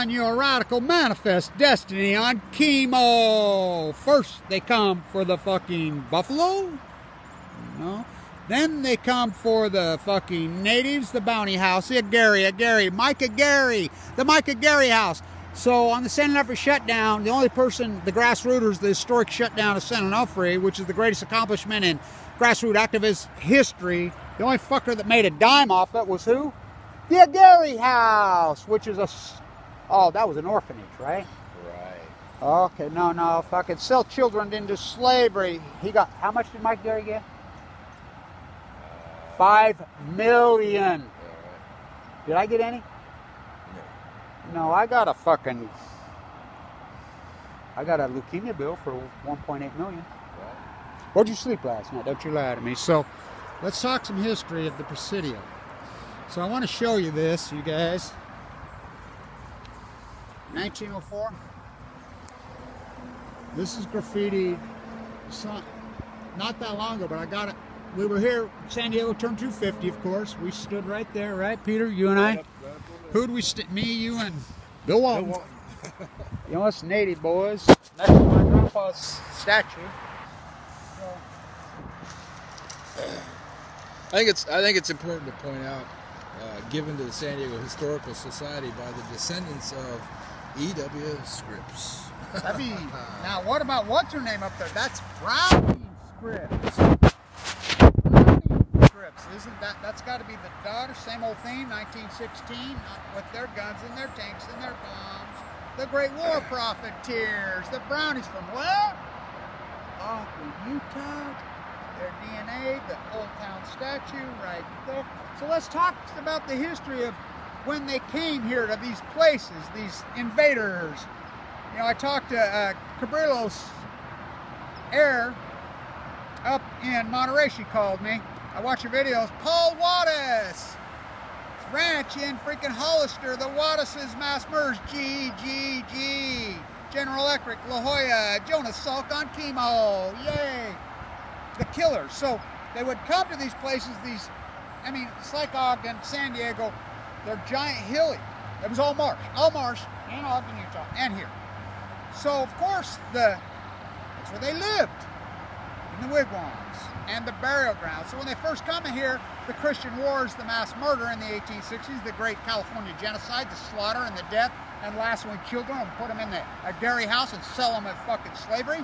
on your radical manifest destiny on chemo. First, they come for the fucking buffalo. No. Then they come for the fucking natives, the bounty house, the Micah Gary, the Micah Gary house. So on the San Onofre shutdown, the only person, the grassrooters, the historic shutdown of San Onofre, which is the greatest accomplishment in grassroots activist history, the only fucker that made a dime off it was who? The Gary house, which is oh, that was an orphanage, right? Right. Okay, no, fucking sell children into slavery. He got, how much did Mike Gary get? 5 million. Did I get any? No, I got a leukemia bill for 1.8 million. Where'd you sleep last night? Don't you lie to me. So, let's talk some history of the Presidio. So I want to show you this, you guys. 1904. This is graffiti. Not that long ago, but I got it. We were here, San Diego turned 250, of course. We stood right there, right, Peter? You and I? Who'd we me, you, and Bill Walton. You know, us native boys. Next to my grandpa's statue. I think it's important to point out, given to the San Diego Historical Society by the descendants of E.W. Scripps. Now, what about what's her name up there? That's Browning Scripps. Isn't that's got to be the daughter? Same old thing, 1916, with their guns and their tanks and their bombs. The great war profiteers, the Brownies from where? Off in Utah. Their DNA, the Old Town statue right there. So let's talk about the history of when they came here to these places, these invaders. You know, I talked to Cabrillo's heir up in Monterey. She called me. I watch your videos. Paul Wattis, ranch in freaking Hollister. The Wattises mass murders. G. General Electric, La Jolla, Jonas Salk on chemo. Yay. The killers. So they would come to these places. It's like Ogden, San Diego. They're giant hilly. It was all marsh in Ogden, Utah, and here. So of course that's where they lived, in the wigwams and the burial grounds. So when they first come in here, the Christian wars, the mass murder in the 1860s, the great California genocide, the slaughter and the death, and lassoing children and put them in a dairy house and sell them at fucking slavery.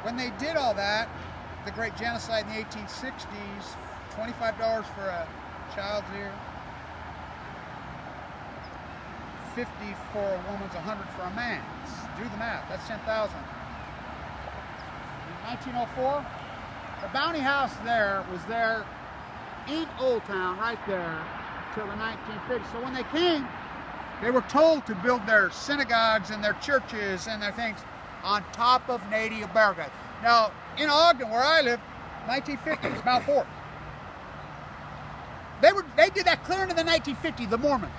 When they did all that, the great genocide in the 1860s, $25 for a child's ear, 50 for a woman's, 100 for a man's. Do the math, that's 10,000. In 1904, the bounty house was there in Old Town, right there, till the 1950s. So when they came, they were told to build their synagogues and their churches and their things on top of native barricades. Now, in Ogden, where I live, 1950s, Mount Fort. They did that clear into the 1950s, the Mormons.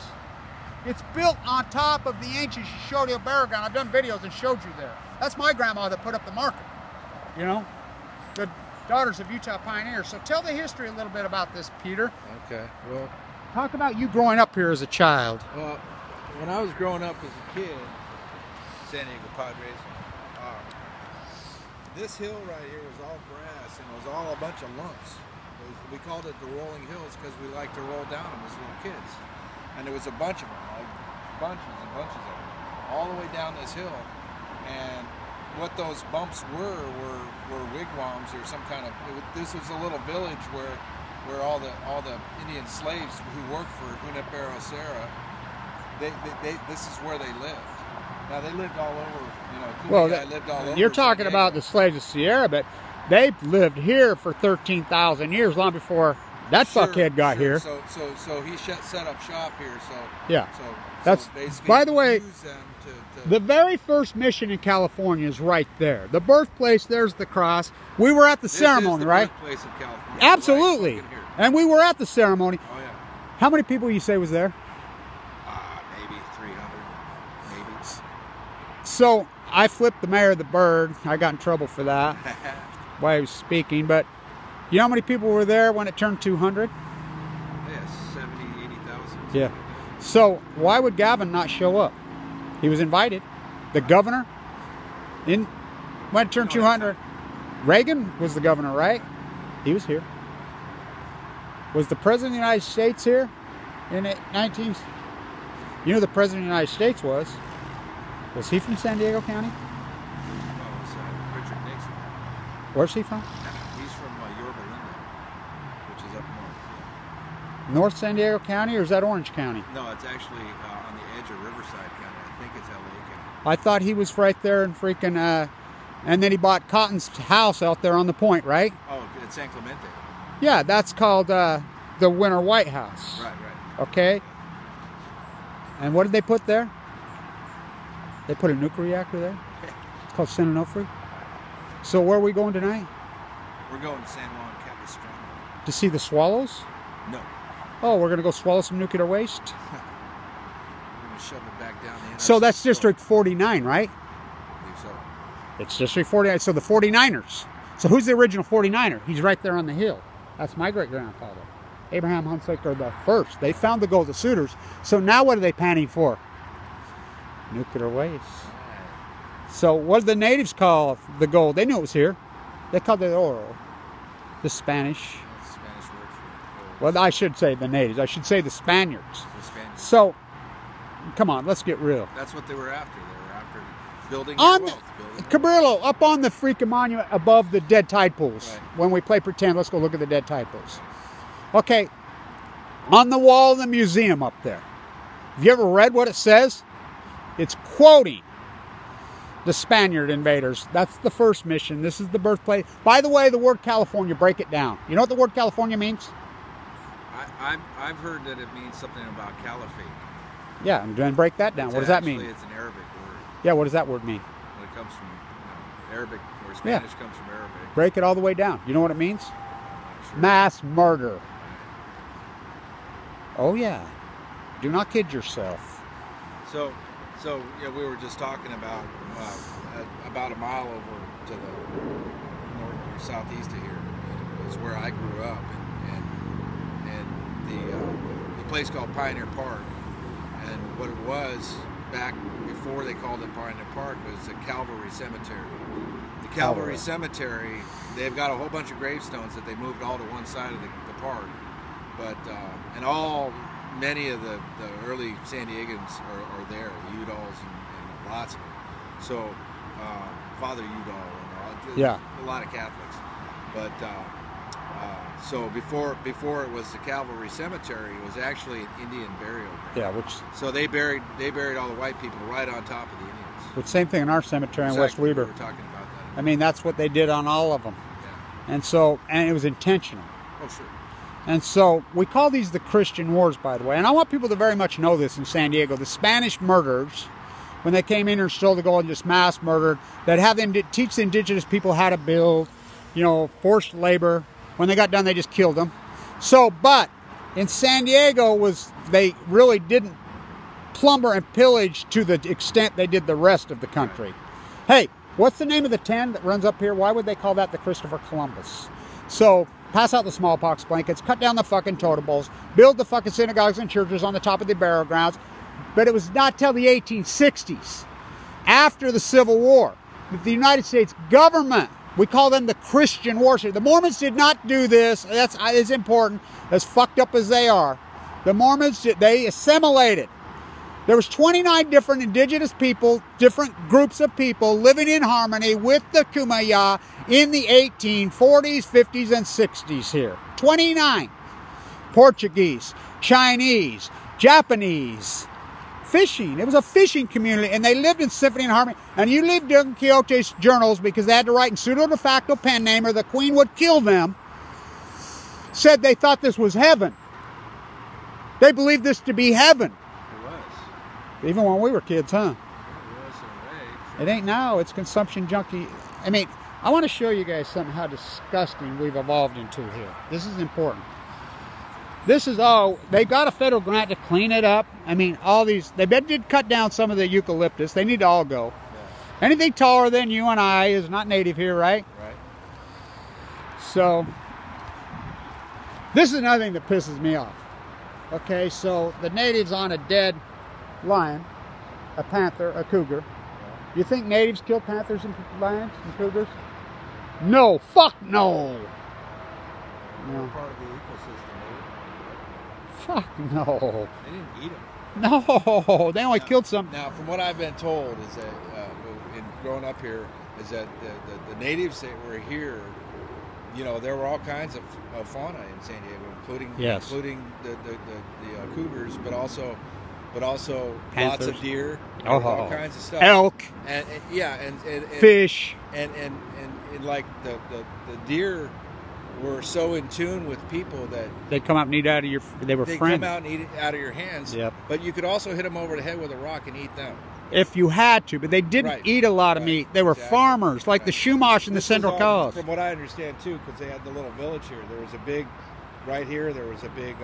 It's built on top of the ancient Shoshone burial ground. I've done videos and showed you there. That's my grandma that put up the marker. You know, the Daughters of Utah Pioneers. So tell the history a little bit about this, Peter. Okay, well, talk about you growing up here as a child. Well, when I was growing up as a kid, San Diego Padres, this hill right here was all grass and it was all a bunch of lumps. We called it the rolling hills because we liked to roll down them as little kids. And there was a bunch of them, like bunches and bunches of them, all the way down this hill. And what those bumps were wigwams or some kind of. This was a little village where all the Indian slaves who worked for Junipero Serra, this is where they lived. Now they lived all over, you know. Lived all over. You're talking about the slaves of Sierra, but they lived here for 13,000 years, long before that fuckhead got here. So he set up shop here. So yeah. So that's basically, by the way, the very first mission in California is right there. The birthplace. There's the cross. We were at the ceremony, right? Birthplace of California. Absolutely. And we were at the ceremony. Oh yeah. How many people you say was there? Maybe 300. Maybe. So I flipped the mayor of the bird. I got in trouble for that while he was speaking, but You know how many people were there when it turned 200? Yeah, 70, 80,000. Yeah. So why would Gavin not show up? He was invited. The governor when it turned 200. Reagan was the governor, right? He was here. Was the president of the United States here in 19? You know who the president of the United States was? Was he from San Diego County? No, it was Richard Nixon. Where's he from? He's from Yorba Linda, which is up north. North San Diego County, or is that Orange County? No, it's actually on the edge of Riverside County. I think it's LA County. I thought he was right there in freaking, and then he bought Cotton's house out there on the point, right? Oh, it's San Clemente. Yeah, that's called the Winter White House. Right. Okay. And what did they put there? They put a nuclear reactor there. It's called San Onofre. So where are we going tonight? We're going to San Juan Capistrano. To see the swallows? No. Oh, we're going to go swallow some nuclear waste? We're going to shove it back down the NRC. So that's District 49, right? I believe so. It's District 49. So the 49ers. So who's the original 49er? He's right there on the hill. That's my great-grandfather. Abraham Hunsaker the first. They found the gold of suitors. So now what are they panning for? Nuclear waste. So what did the natives call the gold? They knew it was here. They called it oro. The Spanish. That's the Spanish word for Well, I should say the natives. I should say the Spaniards. the Spanish. So, come on, let's get real. That's what they were after. They were after building On their the, wealth. Cabrillo, up on the freaking monument above the dead tide pools. Right. When we play pretend, let's go look at the dead tide pools. Okay, on the wall of the museum up there. Have you ever read what it says? It's quoting the Spaniard invaders. That's the first mission. This is the birthplace. By the way, the word California, break it down. You know what the word California means? I've heard that it means something about caliphate. Yeah, and then break that down. What does that mean? It's an Arabic word. Yeah, what does that word mean? It comes from Arabic, or Spanish comes from Arabic. Break it all the way down. You know what it means? Sure. Mass murder. Oh yeah. Do not kid yourself. So we were just talking about a mile over to the north or southeast of here is where I grew up, and the place called Pioneer Park, and what it was back before they called it Pioneer Park was a Calvary Cemetery. The Calvary Cemetery, they've got a whole bunch of gravestones that they moved all to one side of the park, but many of the early San Diegans are there, Udalls and lots of them. So Father Udall and a lot of Catholics. But so before it was the Calvary Cemetery, it was actually an Indian burial ground. Yeah, so they buried all the white people right on top of the Indians. But same thing in our cemetery in West Weber. We were talking about that. I mean, that's what they did on all of them. Yeah. And it was intentional. Oh, sure. And so we call these the Christian Wars, by the way. And I want people to very much know this in San Diego. The Spanish murders, when they came in and stole the gold and just mass murdered, that have them teach the indigenous people how to build, forced labor. When they got done, they just killed them. So, but in San Diego they really didn't plumber and pillage to the extent they did the rest of the country. Hey, what's the name of the 10 that runs up here? Why would they call that the Christopher Columbus? So, pass out the smallpox blankets, cut down the fucking totems, build the fucking synagogues and churches on the top of the burial grounds. But it was not till the 1860s, after the Civil War, that the United States government, we call them the Christian Wars. The Mormons did not do this. That is important, as fucked up as they are. The Mormons, they assimilated. There was 29 different indigenous people, different groups of people living in harmony with the Kumeyaw in the 1840s, 50s, and 60s here. 29. Portuguese, Chinese, Japanese, fishing. It was a fishing community, and they lived in symphony and harmony. And you read Don Quixote's journals, because they had to write in pseudo de facto pen name or the queen would kill them, said they thought this was heaven. They believed this to be heaven. Even when we were kids, huh? It ain't now. It's consumption junkie. I mean, I want to show you guys something how disgusting we've evolved into here. This is important. This is all, they got a federal grant to clean it up. I mean, all these, they did cut down some of the eucalyptus. They need to all go. Yeah. Anything taller than you and I is not native here, right? Right. So, This is another thing that pisses me off. Okay, so the natives on a dead lion, a panther, a cougar. You think natives kill panthers and lions and cougars? No, fuck no. They're part of the ecosystem. Fuck no. They didn't eat them. No, they only killed some. Now, from what I've been told, is that in growing up here, is that the natives that were here, you know, there were all kinds of fauna in San Diego, including the cougars, but also Panthers. lots of deer, Oh. all kinds of stuff, Elk, and fish, and like the deer were so in tune with people that they'd come out and eat out of your. They were they'd friends. come out and eat it out of your hands. Yep. But you could also hit them over the head with a rock and eat them. If you had to, but they didn't eat a lot of meat. They were farmers, like the Chumash in the Central Coast. From what I understand too, because they had the little village here. There was a big, right here. There was a big.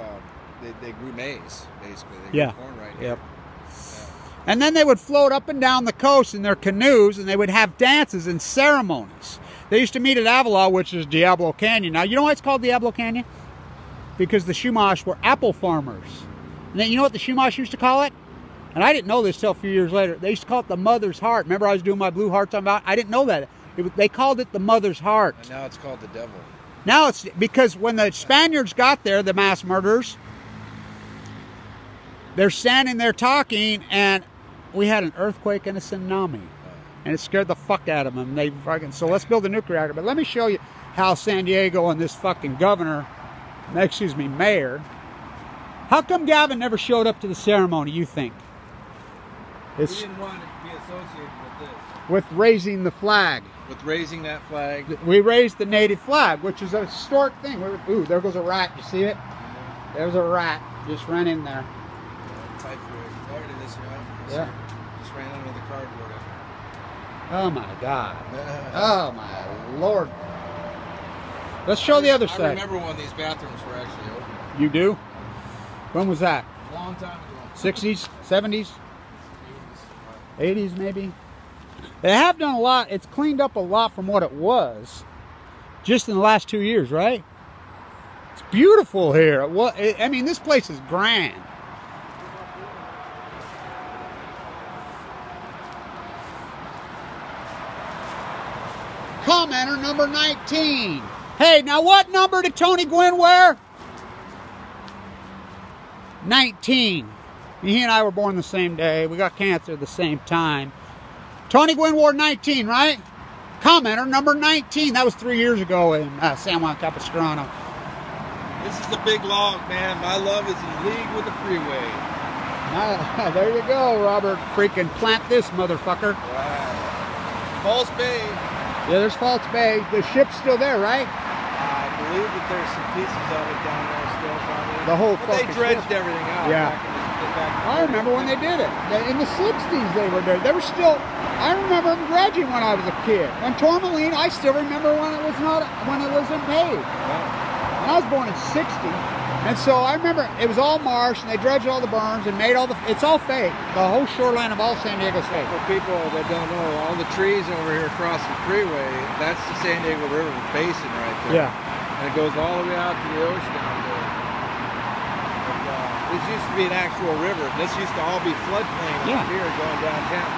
They grew maize, basically. They grew corn right here. Yep. And then they would float up and down the coast in their canoes, and they would have dances and ceremonies. They used to meet at Avila, which is Diablo Canyon. Now, you know why it's called Diablo Canyon? Because the Chumash were apple farmers. And then you know what the Chumash used to call it? And I didn't know this till a few years later. They used to call it the Mother's Heart. Remember I was doing my Blue Hearts on about? I didn't know that. They called it the Mother's Heart. And now it's called the Devil. Now it's because when the Spaniards got there, the mass murderers, they're standing there talking, and we had an earthquake and a tsunami. And it scared the fuck out of them. They fucking, so let's build a nuclear reactor. But let me show you how San Diego and this fucking governor, excuse me, mayor, how come Gavin never showed up to the ceremony, you think? He didn't want to be associated with this. With raising the flag. With raising that flag. We raised the native flag, which is a historic thing. Ooh, there goes a rat. You see it? There's a rat. Just ran in there. There it is, right? Yeah. Just ran under the cardboard. Oh my God. Oh my Lord. Let's show the other side. I remember when these bathrooms were actually open. You do? When was that? A long time ago. 60s? 70s? 80s maybe? They have done a lot. It's cleaned up a lot from what it was just in the last 2 years, right? It's beautiful here. I mean, this place is grand. Commenter number 19. Hey, now what number did Tony Gwynn wear? 19. He and I were born the same day. We got cancer at the same time. Tony Gwynn wore 19, right? Commenter number 19. That was 3 years ago in San Juan Capistrano. This is the big log, man. My love is in league with the freeway. There you go, Robert. Freaking plant this motherfucker. Wow. False Bay. Yeah, there's False Bay. The ship's still there, right? I believe that there's some pieces of it down there still, probably. The whole fucking They dredged ship. everything out. Yeah. I remember when they did it. In the 60s they were there. They were still, I remember them dredging when I was a kid. And Tourmaline, I still remember when it wasn't made. And I was born in 60. And so I remember it was all marsh, and they dredged all the berms and made all the, it's all fake. The whole shoreline of all San Diego's fake. For people that don't know, all the trees over here across the freeway, that's the San Diego River basin right there. Yeah. And it goes all the way out to the ocean out there. This used to be an actual river. This used to all be floodplain up here going downtown.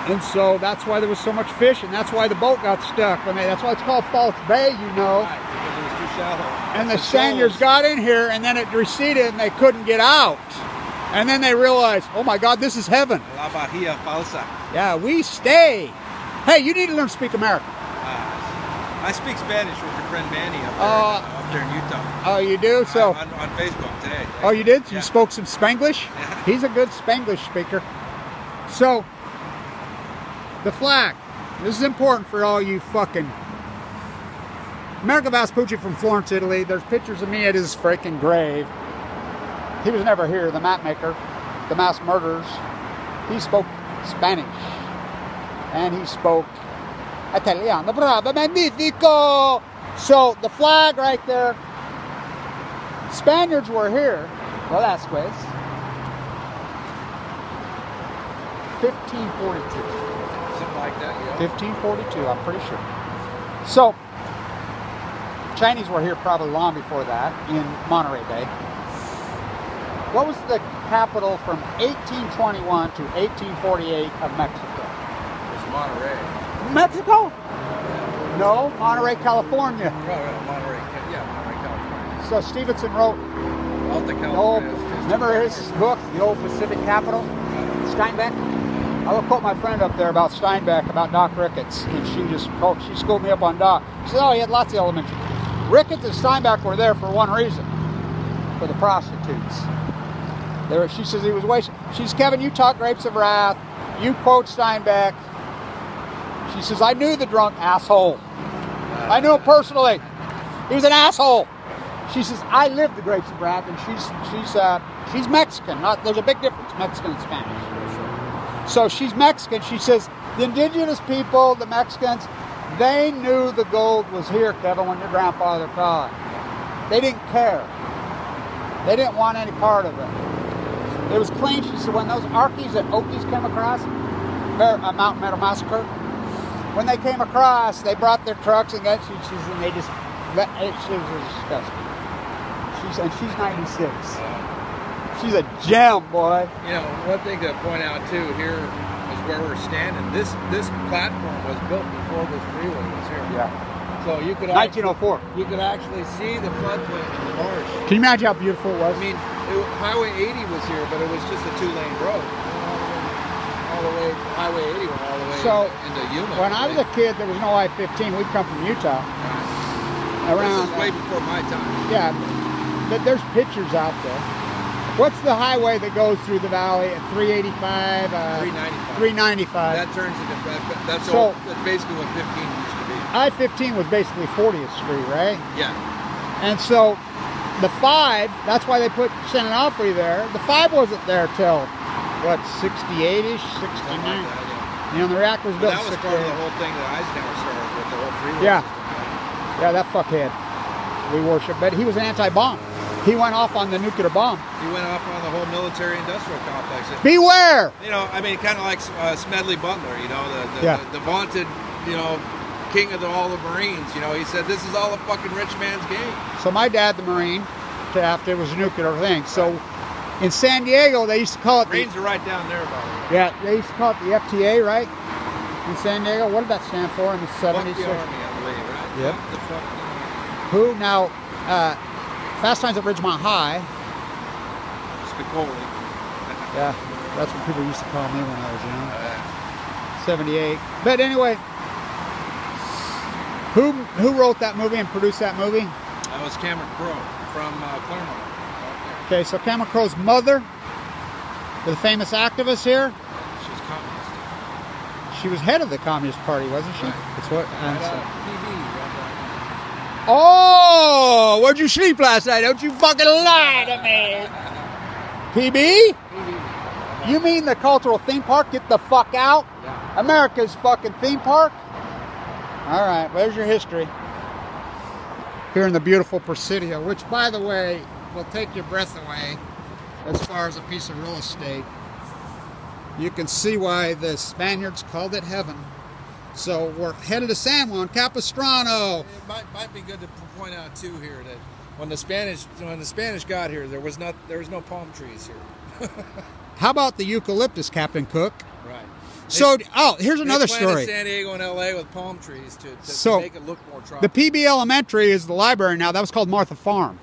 And so that's why there was so much fish, and that's why the boat got stuck. That's why it's called False Bay, you know. Right, because it was too shallow. And the Spaniards got in here, and then it receded, and they couldn't get out. And then they realized, oh my God, this is heaven. La Bahia Falsa. Yeah, we stay. Hey, you need to learn to speak American. I speak Spanish with your friend Manny up there in Utah. Oh, you do? So on Facebook today. Oh, you did? Yeah. You spoke some Spanglish? Yeah. He's a good Spanglish speaker. So, the flag. This is important for all you fucking... Americo Vespucci from Florence, Italy. There's pictures of me at his freaking grave. He was never here, the map maker, the mass murderers. He spoke Spanish. And he spoke Italiano. Bravo, magnifico! So, the flag right there. Spaniards were here. Velasquez. 1542. Something like that, yeah. 1542, I'm pretty sure. So, Chinese were here probably long before that in Monterey Bay. What was the capital from 1821 to 1848 of Mexico? It was Monterey. Mexico? No, Monterey, California. Right, Monterey, yeah, Monterey, California. So Stevenson wrote, Alta California. remember his book, The Old Pacific Capital? Steinbeck? I will quote my friend up there about Steinbeck, about Doc Ricketts, and she schooled me up on Doc. She said, oh, he had lots of elementary. Ricketts and Steinbeck were there for one reason, for the prostitutes. She says he was wasting. She says, Kevin, you talk Grapes of Wrath, you quote Steinbeck. She says, I knew the drunk asshole. I knew him personally. He was an asshole. She says, I lived the Grapes of Wrath, and she's Mexican. There's a big difference, Mexican and Spanish. So she's Mexican. She says, the indigenous people, the Mexicans, they knew the gold was here, Kevin, when your grandfather caught. They didn't care. They didn't want any part of it. It was clean. She said, when those Arkies and Okies came across, Mountain Meadow Massacre, when they came across, they brought their trucks and guns, and they just, she was disgusting. She's 96. She's a gem, boy. You know, one thing to point out too here is where we're standing. This platform was built before this freeway was here. Yeah. So you could 1904. You could actually see the floodplain in the marsh. Can you imagine how beautiful it was? I mean, Highway 80 was here, but it was just a 2-lane road. All the way, Highway 80 went all the way into Yuma. When I was a kid, there was no I-15. We'd come from Utah. Right. This is way before my time. Yeah, but there's pictures out there. What's the highway that goes through the valley at 385? 395. 395. That turns into, that's basically what 15 used to be. I-15 was basically 40th Street, right? Yeah. And so the 5, that's why they put San Onofre there. The 5 wasn't there till, what, 68-ish, 69? Like that, yeah. You know, the reactor was built in 68. That was part of the whole thing that Eisenhower started with, the whole freeway system. Yeah, that fuckhead. We worship. But he was an anti-bomb. He went off on the nuclear bomb. He went off on the whole military-industrial complex. Beware! You know, I mean, kind of like Smedley Butler, you know, the vaunted, you know, king of all the Marines. You know, he said, this is all a fucking rich man's game. So my dad, the Marine, after it was a nuclear thing. So in San Diego, they used to call it Marines are right down there, by the way. Yeah, they used to call it the FTA, right? In San Diego. What did that stand for in the 70s? Fuck the Army, I believe, right? Yep. The fuck the Army. Who now, Fast Times at Ridgemont High. Spicoli. Yeah, that's what people used to call me when I was young. 78. But anyway, who wrote that movie and produced that movie? That was Cameron Crowe from Claremont. Okay, so Cameron Crowe's mother, the famous activist here. She's communist. She was head of the Communist Party, wasn't she? Right. That's what. PB, Oh, where'd you sleep last night? Don't you fucking lie to me. PB? PB. You mean the cultural theme park? Get the fuck out. Yeah. America's fucking theme park? All right, there's your history. Here in the beautiful Presidio, which, by the way, will take your breath away as far as a piece of real estate. You can see why the Spaniards called it heaven. So we're headed to San Juan Capistrano. It might be good to point out too here that when the Spanish got here, there was no palm trees here. How about the eucalyptus, Captain Cook? Right. So, here's another story. San Diego and LA with palm trees to make it look more tropical. The PB Elementary is the library now. That was called Martha Farm.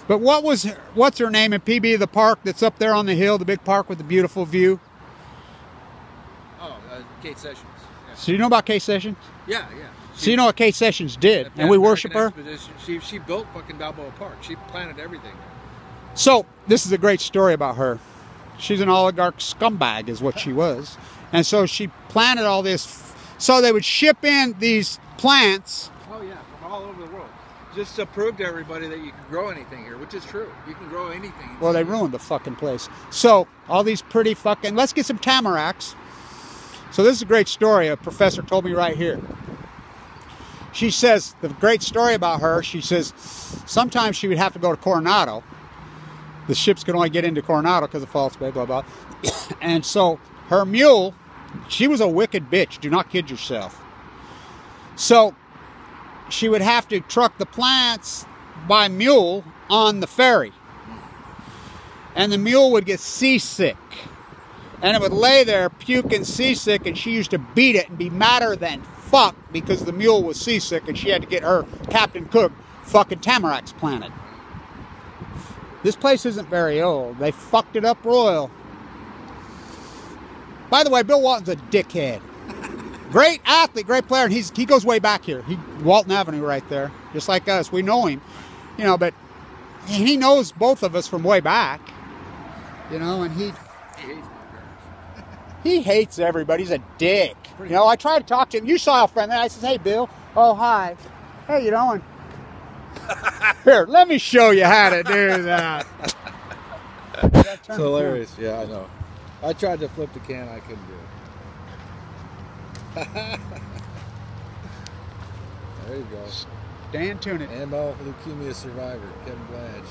But what's her name in PB, the park that's up there on the hill, the big park with the beautiful view? Oh, Kate Sessions. Yeah. So you know about Kate Sessions? Yeah, yeah. So you know what Kate Sessions did, and we worship her? She built fucking Balboa Park. She planted everything. So this is a great story about her. She's an oligarch scumbag is what she was. And so she planted all this, so they would ship in these plants. Oh yeah, from all over the world. Just to prove to everybody that you can grow anything here, which is true. You can grow anything. Well, they ruined the fucking place. So all these pretty fucking, let's get some tamaracks. So this is a great story a professor told me right here. She says, the great story about her, she says, sometimes she would have to go to Coronado. The ships could only get into Coronado because of false way, blah, blah. And so her mule, she was a wicked bitch. Do not kid yourself. So she would have to truck the plants by mule on the ferry. And the mule would get seasick. And it would lay there puking seasick, and she used to beat it and be madder than fuck because the mule was seasick and she had to get her Captain Cook fucking tamaracks planted. This place isn't very old. They fucked it up royal. By the way, Bill Walton's a dickhead. Great athlete, great player, and he goes way back here. Walton Avenue right there, just like us. We know him, you know, but he knows both of us from way back, you know, and he hates my parents. He hates everybody. He's a dick. You know, I tried to talk to him. You saw how friendly. I said, "Hey, Bill." "Oh, hi. Hey, you doing?" Here, let me show you how to do that. It's hilarious. Yeah, I know. I tried to flip the can. I couldn't do it. There you go. Dan Tunick. Aml Leukemia survivor, Kevin Blanch.